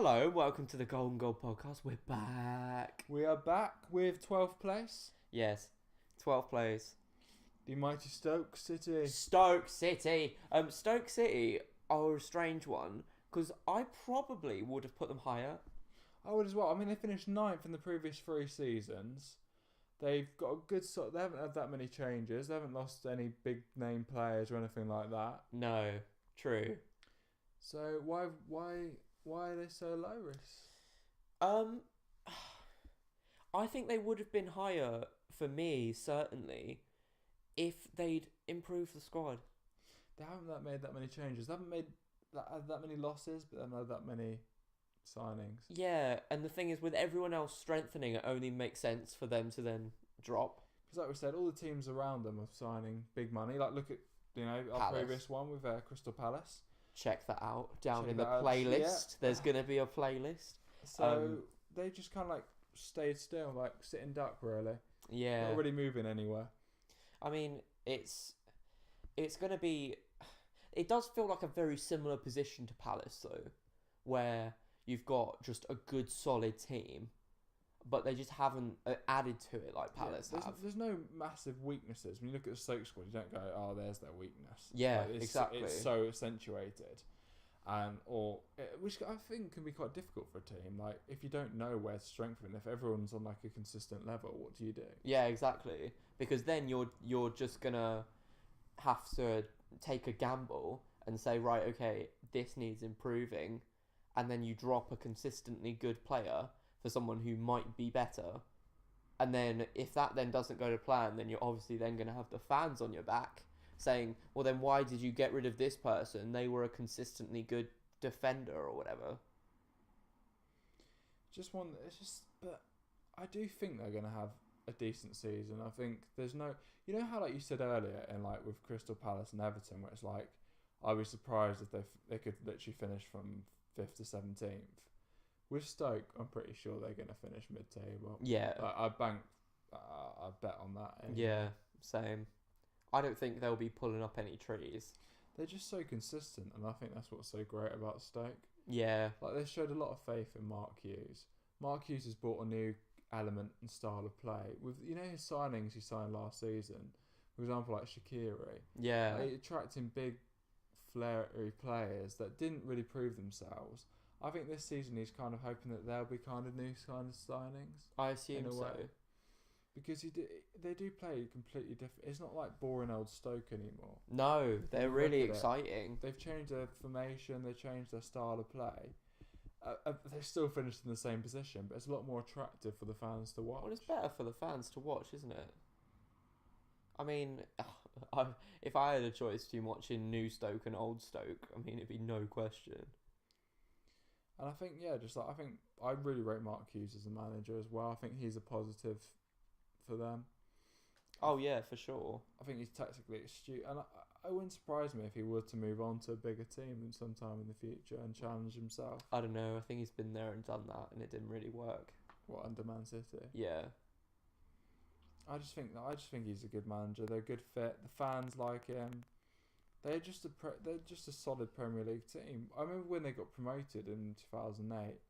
Hello, welcome to the GoldenGoal podcast. We're back. We are back with 12th place, Yes, 12 plays. the mighty Stoke City. Stoke City. Stoke City are a strange one because I probably would have put them higher. I would as well. I mean, they finished ninth in the previous 3 seasons. They've got a good sort. They haven't had that many changes. They haven't lost any big name players or anything like that. No, true. So why are they so low, Rhys? I think they would have been higher for me certainly if they'd improved the squad. They haven't made that many changes. They haven't made that many losses, but they haven't had that many signings. Yeah, and the thing is, with everyone else strengthening, it only makes sense for them to then drop. Because like we said, all the teams around them are signing big money. Like look at our Palace. previous one with Crystal Palace. Check that out down Check in the that out, playlist. yeah. There's going to be a playlist. So they just kind of like stayed still, like sitting duck, really. Yeah. Not really moving anywhere. I mean, it's going to be... It does feel like a very similar position to Palace, though, where you've got just a good, solid team, but they just haven't added to it like Palace have. There's no massive weaknesses. When you look at the Stoke squad, you don't go, "Oh, there's their weakness." Yeah, like, exactly. It's so accentuated, which I think can be quite difficult for a team. Like if you don't know where to strengthen, if everyone's on like a consistent level, what do you do? Yeah, exactly. Because then you're just gonna have to take a gamble and say, right, okay, this needs improving, and then you drop a consistently good player for someone who might be better. And then if that then doesn't go to plan, then you're obviously then going to have the fans on your back saying, well, then why did you get rid of this person? They were a consistently good defender or whatever. But I do think they're going to have a decent season. I think there's no, you know how like you said earlier, and like with Crystal Palace and Everton, where it's like, I was surprised if they could literally finish from 5th to 17th. With Stoke, I'm pretty sure they're going to finish mid-table. Yeah. I bet on that. Anyway. Yeah, same. I don't think they'll be pulling up any trees. They're just so consistent, and I think that's what's so great about Stoke. Yeah. Like they showed a lot of faith in Mark Hughes. Mark Hughes has brought a new element and style of play. With his signings he signed last season, for example, like Shaqiri. Yeah. Like, attracting big, flary players that didn't really prove themselves. I think this season he's kind of hoping that there'll be kind of new kind of signings. I assume so. Way. Because they do play completely different. It's not like boring old Stoke anymore. No, they're really exciting. They've changed their formation. They've changed their style of play. They're still finished in the same position, but it's a lot more attractive for the fans to watch. Well, it's better for the fans to watch, isn't it? I mean, if I had a choice between watching new Stoke and old Stoke, I mean, it'd be no question. And I think, I think I really rate Mark Hughes as a manager as well. I think he's a positive for them. Oh yeah, for sure. I think he's tactically astute, and it wouldn't surprise me if he were to move on to a bigger team sometime in the future and challenge himself. I don't know. I think he's been there and done that, and it didn't really work. What, under Man City? Yeah. I just think he's a good manager. They're a good fit. The fans like him. They're just a solid Premier League team. I remember when they got promoted in 2008.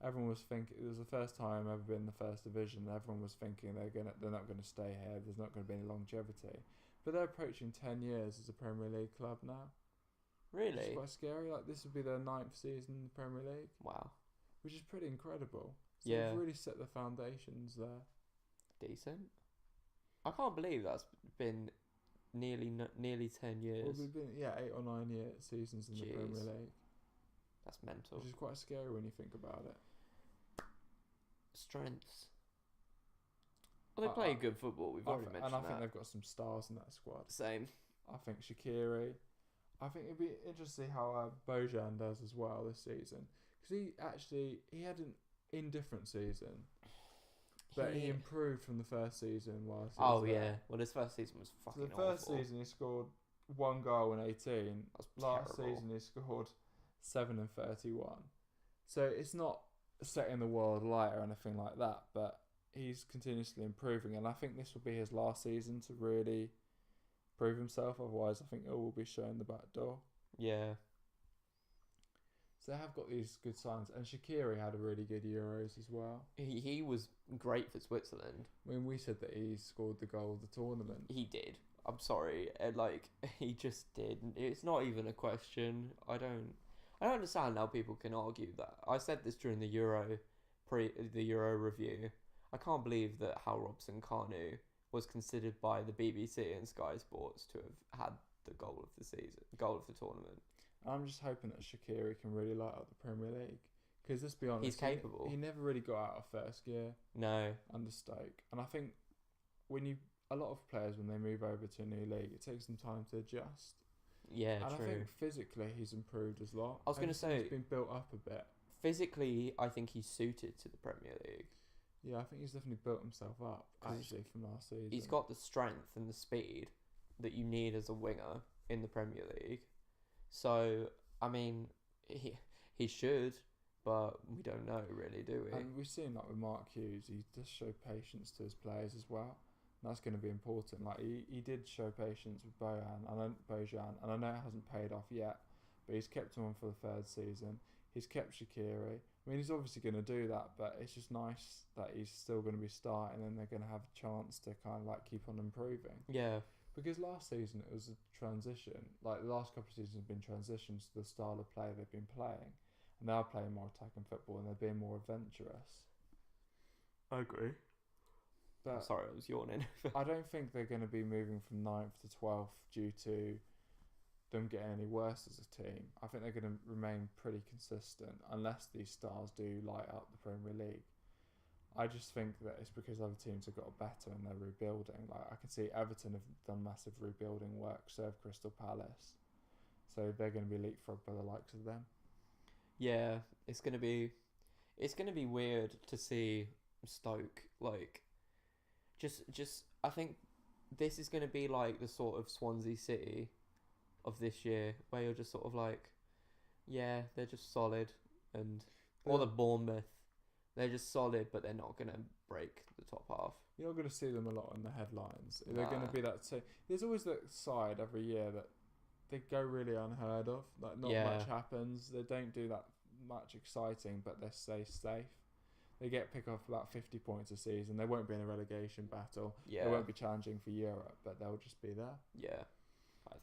Everyone was thinking it was the first time ever been in the first division. Everyone was thinking they're not going to stay here. There's not going to be any longevity. But they're approaching 10 years as a Premier League club now. Really? It's quite scary. Like this would be their 9th season in the Premier League. Wow. Which is pretty incredible. So yeah. They've really set the foundations there. Decent. I can't believe that's been nearly 10 years. Well, we've been 8 or 9 seasons in the Premier League. That's mental. Which is quite scary when you think about it. Strengths. Well, they play good football. We've already mentioned that. And I think they've got some stars in that squad. Same. I think Shaqiri. I think it'd be interesting to see how Bojan does as well this season. Because he had an indifferent season. But he improved from the first season whilst he was there. Yeah. Well, his first season was fucking awful. The first season he scored 1 goal in 18. Last season he scored 7 and 31. So it's not setting the world alight or anything like that, but he's continuously improving, and I think this will be his last season to really prove himself. Otherwise, I think it will be showing the back door. Yeah. So they have got these good signs, and Shaqiri had a really good Euros as well. He was great for Switzerland. I mean, we said that he scored the goal of the tournament. He did. I'm sorry, like he just did. It's not even a question. I don't understand how people can argue that. I said this during the Euro review. I can't believe that Hal Robson-Kanu was considered by the BBC and Sky Sports to have had the goal of the season, goal of the tournament. I'm just hoping that Shaqiri can really light up the Premier League. Because let's be honest, He's capable. He never really got out of first gear. No. Under Stoke. And I think a lot of players, when they move over to a new league, it takes them time to adjust. Yeah, and true. I think physically he's improved as well. I was going to say, he's been built up a bit. Physically, I think he's suited to the Premier League. Yeah, I think he's definitely built himself up, actually, from last season. He's got the strength and the speed that you need as a winger in the Premier League. So, I mean, he should, but we don't know, really, do we? And we've seen, like, with Mark Hughes, he does show patience to his players as well. And that's going to be important. Like, he did show patience with Bojan, and I know it hasn't paid off yet, but he's kept him on for the third season. He's kept Shaqiri. I mean, he's obviously going to do that, but it's just nice that he's still going to be starting and they're going to have a chance to kind of like keep on improving. Yeah. Because last season it was a transition. Like the last couple of seasons have been transitions to the style of play they've been playing. And they are playing more attacking football and they're being more adventurous. I agree. But I'm sorry, I was yawning. I don't think they're going to be moving from 9th to 12th due to them getting any worse as a team. I think they're going to remain pretty consistent unless these stars do light up the Premier League. I just think that it's because other teams have got better and they're rebuilding. Like I can see Everton have done massive rebuilding work, so have Crystal Palace. So they're going to be leapfrogged by the likes of them. Yeah, it's going to be weird to see Stoke like just I think this is going to be like the sort of Swansea City of this year, where you're just sort of like, yeah, they're just solid, or the Bournemouth, they're just solid, but they're not gonna break the top half. You're not going to see them a lot in the headlines. They're going to be that. There's always that side every year that they go really unheard of. Like not much happens. They don't do that much exciting, but they stay safe. They get pick off about 50 points a season. They won't be in a relegation battle. Yeah. They won't be challenging for Europe, but they'll just be there. Yeah.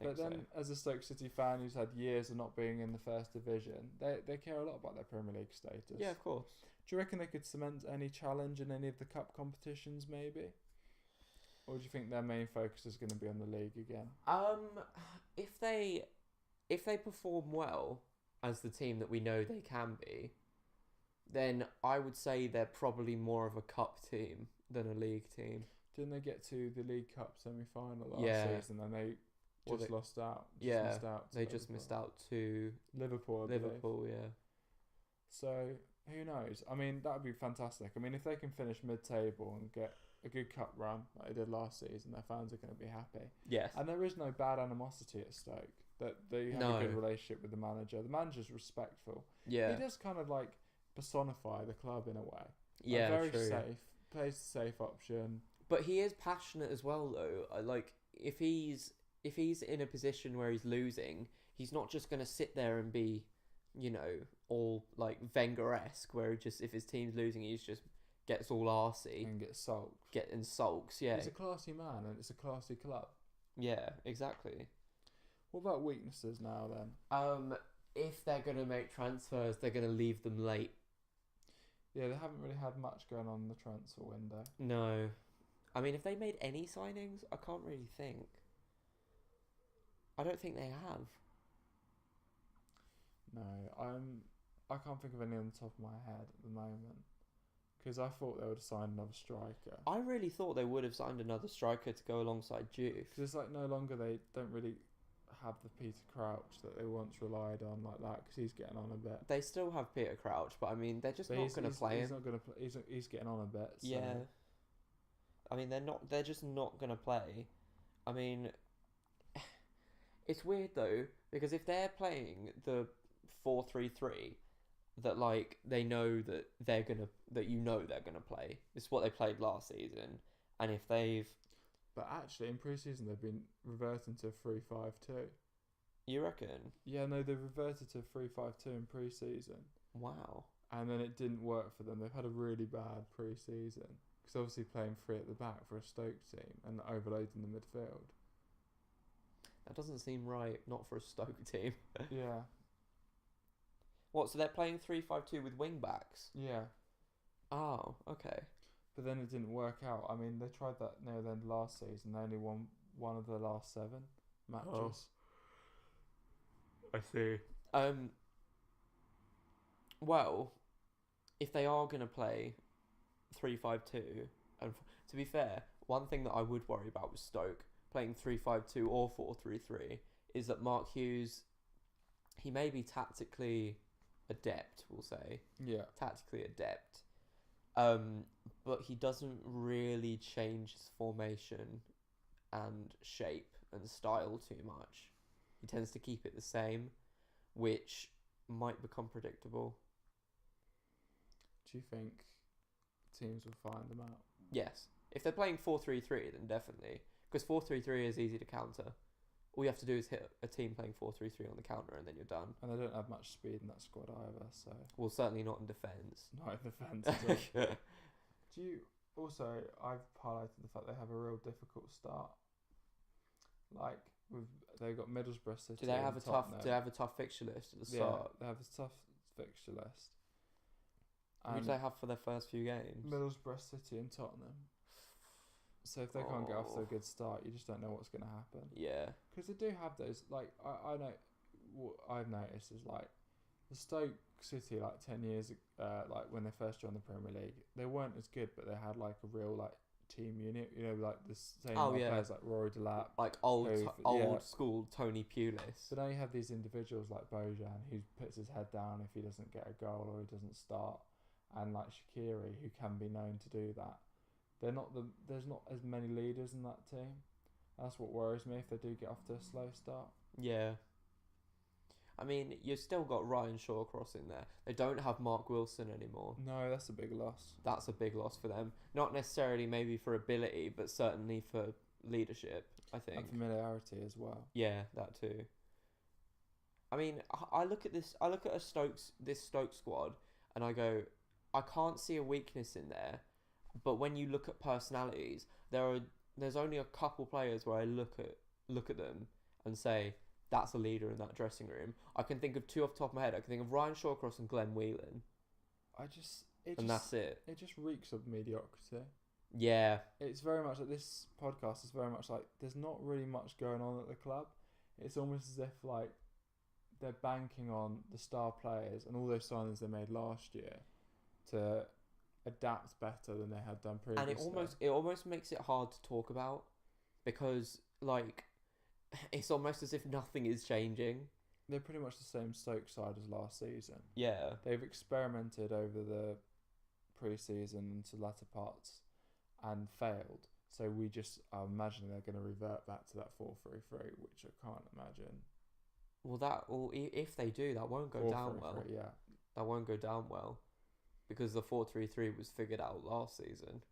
But then, as a Stoke City fan who's had years of not being in the first division, they care a lot about their Premier League status. Yeah, of course. Do you reckon they could cement any challenge in any of the cup competitions, maybe? Or do you think their main focus is going to be on the league again? If they perform well as the team that we know they can be, then I would say they're probably more of a cup team than a league team. Didn't they get to the League Cup semi-final last season and they lost out? They just missed out to Liverpool. Yeah. So who knows? I mean, that would be fantastic. I mean, if they can finish mid-table and get a good cup run like they did last season, their fans are going to be happy. Yes. And there is no bad animosity at Stoke. That they have a good relationship with the manager. The manager's respectful. Yeah. He does kind of like personify the club in a way. Yeah, very true. safe. Plays the safe option. But he is passionate as well, though. Like if he's in a position where he's losing, he's not just going to sit there and be, all like Wenger-esque, where he just, if his team's losing, he just gets all arsey and gets sulked. Sulks. Yeah. He's a classy man, and it's a classy club. Yeah, exactly. What about weaknesses now then? If they're going to make transfers, they're going to leave them late. Yeah, they haven't really had much going on in the transfer window. No. I mean, if they made any signings, I can't really think. I don't think they have. No, I can't think of any on the top of my head at the moment. Because I thought they would have signed another striker. I really thought they would have signed another striker to go alongside Diouf. Because it's like no longer they don't really have the Peter Crouch that they once relied on like that, because he's getting on a bit. They still have Peter Crouch, but I mean they're just not going to play him. He's not going to play. He's getting on a bit. So. Yeah. I mean they're just not going to play. I mean, it's weird though, because if they're playing the 4-3-3, that like they know that they're gonna play. It's what they played last season, and if they've. But actually, in pre-season they've been reverting to 3-5-2. You reckon? Yeah, no, they reverted to 3-5-2 in pre-season, Wow. and then it didn't work for them. They've had a really bad pre-season because obviously playing three at the back for a Stoke team and overloading the midfield. That doesn't seem right. Not for a Stoke team. Yeah, What? So they're playing 3-5-2 with wing backs? yeah, Oh, okay. but then it didn't work out. I mean, they tried that near the end of last season. They only won one of the last 7 matches. Oh. I see. Well, if they are gonna play 3-5-2, and to be fair, one thing that I would worry about with Stoke playing 3-5-2 or 4-3-3 is that Mark Hughes, he may be tactically adept, we'll say, Yeah, tactically adept, but he doesn't really change his formation and shape and style too much. He tends to keep it the same, which might become predictable. do you think teams will find them out? Yes. If they're playing 4-3-3, then definitely. Because 4-3-3 is easy to counter. All you have to do is hit a team playing 4-3-3 on the counter and then you're done. And they don't have much speed in that squad either, so Well, certainly not in defence. not in defence at all. Do you also? I've highlighted the fact they have a real difficult start. Like they've got Middlesbrough City. Do they have and a tough? Tottenham. Do they have a tough fixture list at the Yeah, start? they have a tough fixture list. Who do And they have for their first few games? Middlesbrough City and Tottenham. So if they can't get off to a good start, you just don't know what's going to happen. Yeah. Because they do have those. Like I know, what I've noticed is like the Stoke City like 10 years, like when they first joined the Premier League, they weren't as good, but they had like a real like team unit. You know, like the same players like Rory Delap. Like old yeah. school Tony Pulis. But now you have these individuals like Bojan who puts his head down if he doesn't get a goal or he doesn't start, and like Shaqiri who can be known to do that. There's not as many leaders in that team. That's what worries me if they do get off to a slow start. Yeah. I mean, you've still got Ryan Shawcross in there. They don't have Mark Wilson anymore. No, that's a big loss. That's a big loss for them. Not necessarily maybe for ability, but certainly for leadership, I think. And familiarity as well. Yeah, that too. I mean, I look at this. I look at this Stoke squad, and I go, I can't see a weakness in there. But when you look at personalities, there's only a couple players where I look at them and say that's a leader in that dressing room. I can think of 2 off the top of my head. I can think of Ryan Shawcross and Glenn Whelan. That's it. It just reeks of mediocrity. Yeah. It's very much like this podcast is very much like there's not really much going on at the club. It's almost as if like they're banking on the star players and all those signings they made last year to adapt better than they had done previously. And it almost makes it hard to talk about because like it's almost as if nothing is changing. They're pretty much the same Stoke side as last season. Yeah. They've experimented over the pre-season into latter parts and failed. So I'm imagining they're going to revert back to that 4-3-3, which I can't imagine. Well, if they do, that won't go down well. Yeah. That won't go down well because the 4-3-3 was figured out last season.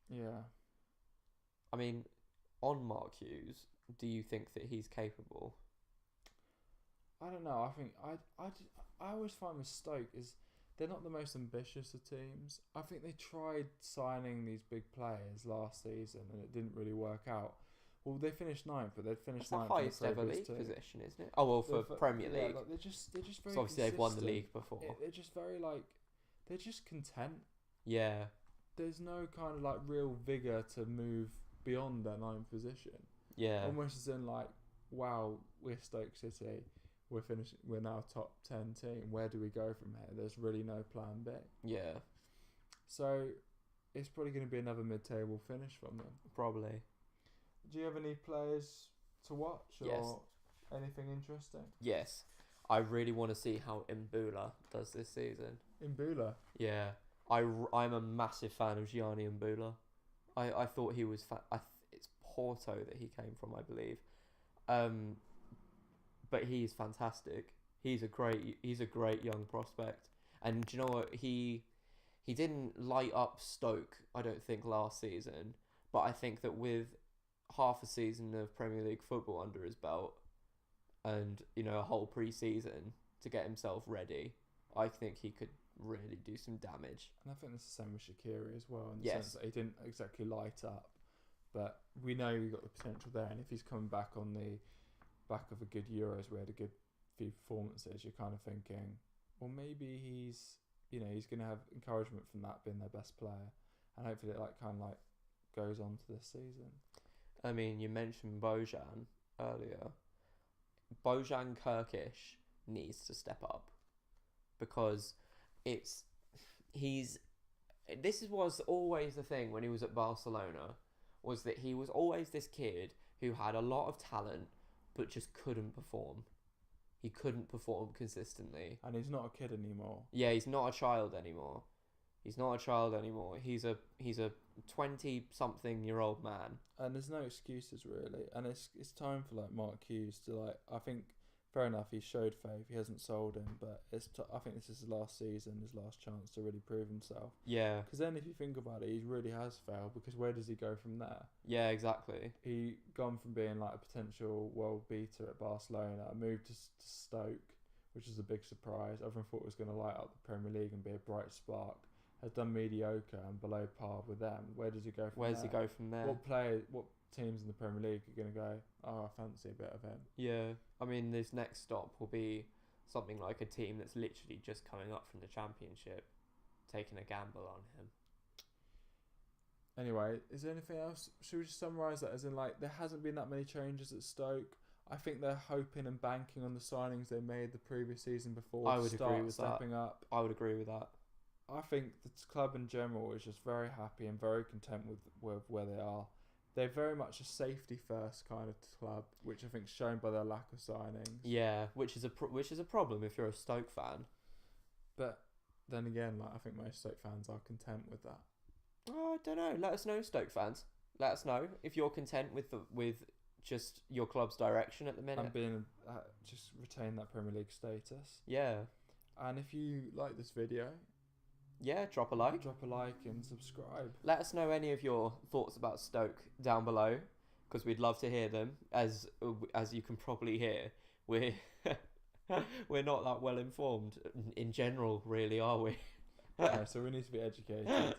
Yeah. I mean, on Mark Hughes, do you think that he's capable? I don't know. I think I always find with Stoke is they're not the most ambitious of teams. I think they tried signing these big players last season and it didn't really work out. Well, they finished 9th, but they'd finished 9th. That's the highest ever league position, isn't it? Oh well, for Premier League. Like they're just very. So obviously they've won the consistent. league before. They're just very like they're just content. Yeah. There's no kind of like real vigor to move beyond their 9th position. Yeah. Almost as in like, wow, we're Stoke City. We're now top 10 team. Where do we go from here? There's really no plan B. Yeah. So it's probably going to be another mid-table finish from them. Probably. Do you have any players to watch or anything interesting? Yes. I really want to see how Mbula does this season. Mbula? Yeah. I'm a massive fan of Gianni Mbula. I thought he was... it's Porto that he came from, I believe. But he's fantastic. He's a great young prospect. And do you know what? He didn't light up Stoke, I don't think, last season. But I think that with half a season of Premier League football under his belt, and a whole pre-season to get himself ready, I think he could really do some damage. And I think it's the same with Shaqiri as well, in the Yes. sense that he didn't exactly light up, but we know he got the potential there. And if he's coming back on the back of a good Euros, we had a good few performances, you're kind of thinking, well, maybe he's going to have encouragement from that being their best player, and hopefully it goes on to this season. I mean, you mentioned Bojan earlier. Bojan Kirkish needs to step up, because this was always the thing when he was at Barcelona, was that he was always this kid who had a lot of talent but just couldn't perform. He couldn't perform consistently. And he's not a kid anymore. Yeah, he's not a child anymore. He's a 20-something-year-old man. And there's no excuses really. And it's time for Mark Hughes to I think fair enough, he showed faith. He hasn't sold him, but I think this is his last season, his last chance to really prove himself. Yeah. Because then if you think about it, he really has failed, because where does he go from there? Yeah, exactly. He gone from being a potential world beater at Barcelona, moved to Stoke, which is a big surprise. Everyone thought it was going to light up the Premier League and be a bright spark. Has done mediocre and below par with them. Where does he go from there? Where's he go from there? What teams in the Premier League are going to go, oh, I fancy a bit of him? Yeah, I mean, this next stop will be something like a team that's literally just coming up from the Championship, taking a gamble on him. Anyway, is there anything else? Should we just summarise that as in there hasn't been that many changes at Stoke? I think they're hoping and banking on the signings they made the previous season before I would agree with stepping up. I would agree with that. I think the club in general is just very happy and very content with where they are. They're very much a safety first kind of club, which I think is shown by their lack of signings. Yeah, which is a problem if you're a Stoke fan. But then again, I think most Stoke fans are content with that. Oh, I don't know. Let us know, Stoke fans. Let us know if you're content with just your club's direction at the minute. And being just retain that Premier League status. Yeah. And if you like this video, yeah, drop a like. Drop a like and subscribe. Let us know any of your thoughts about Stoke down below, because we'd love to hear them. As you can probably hear, we're not that well informed in general, really, are we? Yeah, so we need to be educated.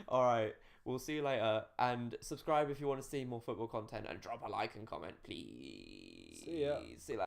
All right, we'll see you later, and subscribe if you want to see more football content, and drop a like and comment, please. See ya. See you later.